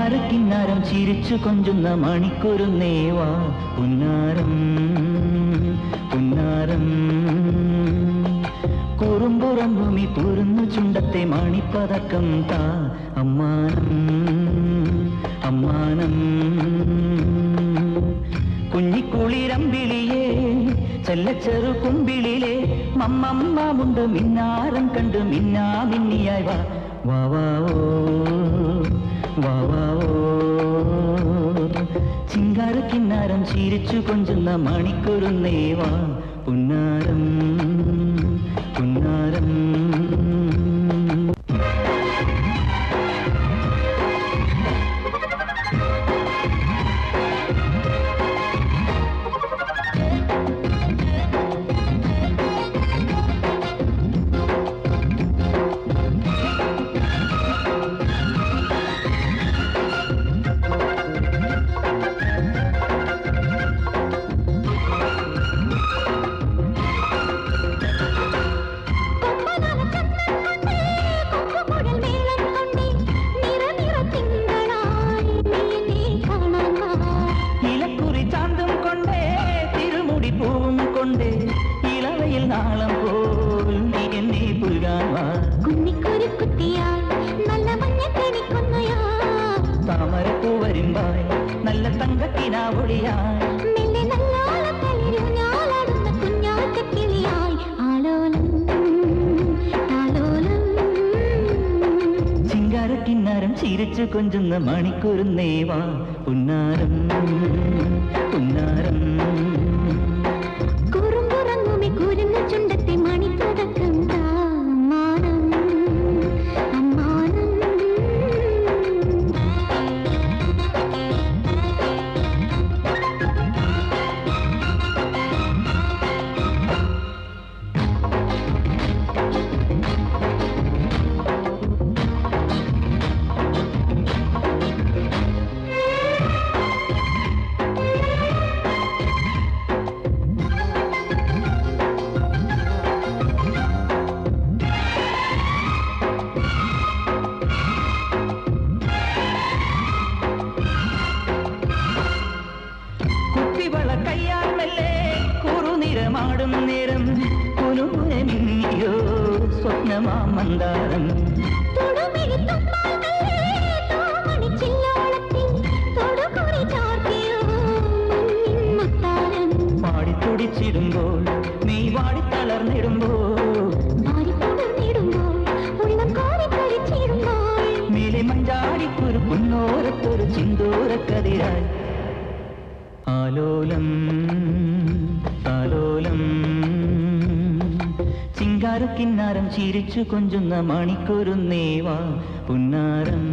ചിങ്കാരക്കിന്നാരം ചിരിച്ചു കൊഞ്ചുന്ന മണിക്കൊരുന്നേവാ പുന്നാരം പുന്നാരം കുറുമ്പുറമ്പുമി തുറന്നു ചുണ്ടത്തെ മണിപ്പതക്കം താ അമ്മാനം അമ്മാനം കുഞ്ഞിക്കുളിരമ്പിളിയേ ചെല്ലച്ചെറു കുമ്പിളിലെ മമ്മമ്മമുണ്ട് മിന്നാരം കണ്ട് മിന്നാ മിന്നിയായി വാ വാവാവോ വാവാവോ ചിങ്കാരക്കിന്നാരം ചിരിച്ചു കൊഞ്ചുന്ന മണിക്കൊരുന്നേവാ പുന്നാരം പുന്നാരം ഇളവയിൽ നാളം പോൽ നീ എന്നെ പുൽകാവാ കുന്നിക്കൊരു കുത്തിയാൽ നല്ല മഞ്ഞ കണിക്കൊന്നയാ താമരപ്പൂ വരുമ്പായി നല്ല തങ്കക്കിനാവൊളിയായി മെല്ലെ നല്ലോളം തളിരുഞ്ഞാലാടുന്ന കുഞ്ഞാറ്റക്കിളിയായി ആലോലം ആലോലം ചിങ്കാരക്കിന്നാരം ചിരിച്ചു കൊഞ്ചുന്ന മണിക്കൊരുന്നേവാ പുന്നാരം പുന്നാരം ചുണ്ടത്തെ മണിപ്പതക്കം താമാനം അമ്മാനം കുറുനിറമാടും നിറം കുനുകുനമിന്നിയോ സ്വപ്നമാമന്താരം പാടിത്തുടിച്ചിടുമ്പോൾ നീ വാടിത്തളർന്നിടുമ്പോൾ മേലെ മഞ്ചാടിക്കൊരു പുന്നോരത്തൊരു ചിന്തോരക്കതിരായി ആലോലം ആലോലം ചിങ്കാരക്കിന്നാരം ചിരിച്ചു കൊഞ്ചുന്ന മണിക്കൊരുന്നേവാ പുന്നാരം